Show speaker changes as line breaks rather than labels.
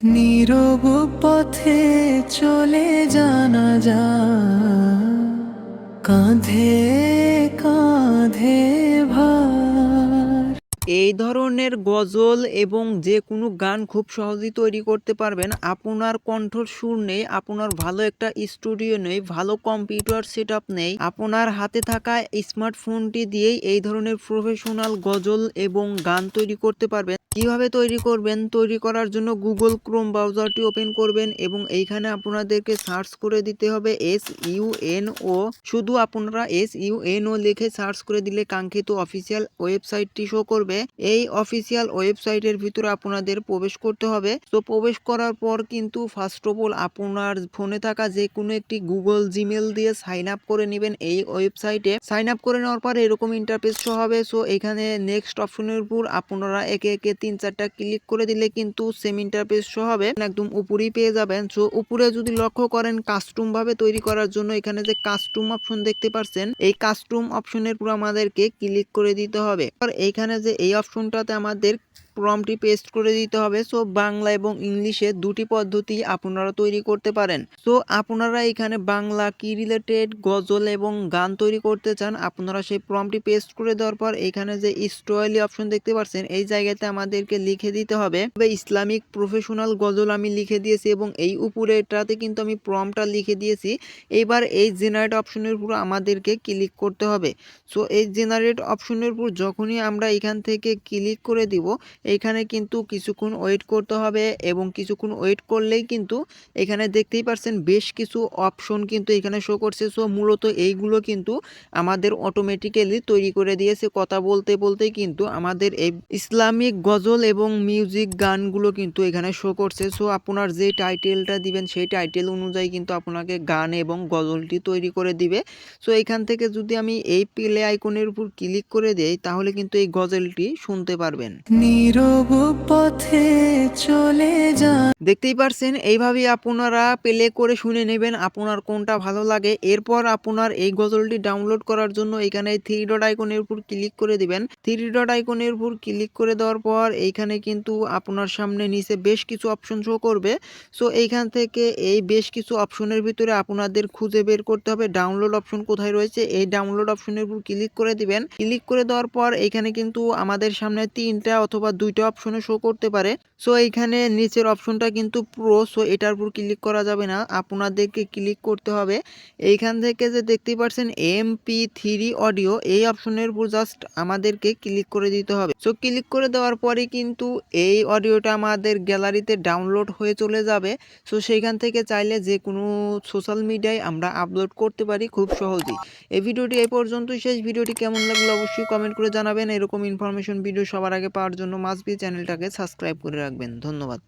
নীরব পথে চলে জানা যায়, কাঁধে কাঁধে ভার।
এই ধরনের গজল এবং যে কোনো গান খুব সহজেই তৈরি করতে পারবেন। আপনার কণ্ঠর সুর নেই, আপনার ভালো একটা স্টুডিও নেই, ভালো কম্পিউটার সেটআপ নেই, আপনার হাতে থাকা স্মার্টফোনটি দিয়েই এই ধরনের প্রফেশনাল গজল এবং গান তৈরি করতে পারবেন। কিভাবে তৈরি করবেন? তৈরি করার জন্য গুগল ক্রোম ব্রাউজারটি ওপেন করবেন এবং এইখানে আপনাদেরকে সার্চ করে দিতে হবে SUNO। শুধু আপনারা SUNO লিখে সার্চ করে দিলে কাঙ্ক্ষিত অফিসিয়াল ওয়েবসাইটটি শো করবে। এই অফিসিয়াল ওয়েবসাইটের ভিতরে আপনাদের প্রবেশ করতে হবে। তো প্রবেশ করার পর কিন্তু ফার্স্ট অফ অল আপনার ফোনে থাকা যে কোনো একটি গুগল জিমেল দিয়ে সাইন আপ করে নেবেন এই ওয়েবসাইটে। সাইন আপ করে নেওয়ার পর এরকম ইন্টারফেস শো হবে। সো এখানে নেক্সট অপশনের উপর আপনারা একে একে 3-4টা ক্লিক করে দিলে কিন্তু সেম ইন্টারফেস শো হবে, একদম উপরেই পেয়ে যাবেন। সো উপরে যদি লক্ষ্য করেন কাস্টম ভাবে তৈরি করার জন্য এখানে যে কাস্টম অপশন দেখতে পাচ্ছেন, এই কাস্টম অপশনের উপর আমাদেরকে ক্লিক করে দিতে হবে। আর এইখানে যে এই অপশনটাতে আমাদের প্রম্পটটি পেস্ট করে দিতে হবে। সো বাংলা এবং ইংলিশে দুটি পদ্ধতি আপনারা তৈরি করতে পারেন। সো আপনারা এখানে বাংলা কি রিলেটেড গজল এবং গান তৈরি করতে চান, আপনারা সেই প্রম্পটটি পেস্ট করে দেওয়ার পর এখানে যে স্টোয়ালি অপশন দেখতে পাচ্ছেন এই জায়গাতে আমাদেরকে লিখে দিতে হবে ইসলামিক প্রফেশনাল গজল আমি লিখে দিয়েছি এবং এই উপরে এটাতে কিন্তু আমি প্রম্পটটা লিখে দিয়েছি। এবার এই জেনারেট অপশনের উপর আমাদেরকে ক্লিক করতে হবে। সো এই জেনারেট অপশনের উপর যখনই আমরা এখান থেকে ক্লিক করে দিব, এখানে কিন্তু কিছুক্ষণ ওয়েট করতে হবে এবং কিছুক্ষণ ওয়েট করলেই কিন্তু এখানে দেখতেই পাচ্ছেন বেশ কিছু অপশন কিন্তু এখানে শো করছে। সো মূলত এইগুলো কিন্তু আমাদের অটোমেটিক্যালি তৈরি করে দিয়েছে। কথা বলতে বলতেই কিন্তু আমাদের এই ইসলামিক গজল এবং মিউজিক গানগুলো কিন্তু এখানে শো করছে। সো আপনার যে টাইটেলটা দিবেন সেই টাইটেল অনুযায়ী কিন্তু আপনাকে গান এবং গজলটি তৈরি করে দিবে। সো এখান থেকে যদি আমি এই প্লে আইকনের উপর ক্লিক করে দেই তাহলে কিন্তু এই গজলটি শুনতে পারবেন।
নীরব পথে চলে যা।
দেখতেই পারছেন এইভাবেই আপনারা প্লে করে শুনে নেবেন আপনার কোনটা ভালো লাগে। এরপর আপনার এই গজলটি ডাউনলোড করার জন্য এখানে 3 ডট আইকনের উপর ক্লিক করে দিবেন। 3 ডট আইকনের উপর ক্লিক করে দেওয়ার পর এইখানে কিন্তু আপনার সামনে নিচে বেশ কিছু অপশন শো করবে। সো এইখান থেকে এই বেশ কিছু অপশনের ভিতরে আপনাদের খুঁজে বের করতে হবে ডাউনলোড অপশন কোথায় রয়েছে। এই ডাউনলোড অপশনের উপর ক্লিক করে দিবেন। ক্লিক করে দেওয়ার পর এখানে কিন্তু আমাদের সামনে 3টা অথবা 2টা অপশনে শো করতে পারে। সো এইখানে নিচের অপশনটা কিন্তু প্রো, সো এটার উপর ক্লিক করা যাবে না, আপনাদেরকে ক্লিক করতে হবে এইখান থেকে যে দেখতেই পাচ্ছেন MP3 অডিও, এই অপশনের উপর জাস্ট আমাদেরকে ক্লিক করে দিতে হবে। সো ক্লিক করে দেওয়ার পরে কিন্তু এই অডিওটা আমাদের গ্যালারিতে ডাউনলোড হয়ে চলে যাবে। সো সেইখান থেকে চাইলে যে কোনো সোশ্যাল মিডিয়ায় আমরা আপলোড করতে পারি খুব সহজেই। এই ভিডিওটি এই পর্যন্তই শেষ। ভিডিওটি কেমন লাগলো অবশ্যই কমেন্ট করে জানাবেন। এরকম ইনফরমেশন ভিডিও সবার আগে পাওয়ার জন্য মাস্ট বি চ্যানেলটাকে সাবস্ক্রাইব করে রাখবেন। ধন্যবাদ।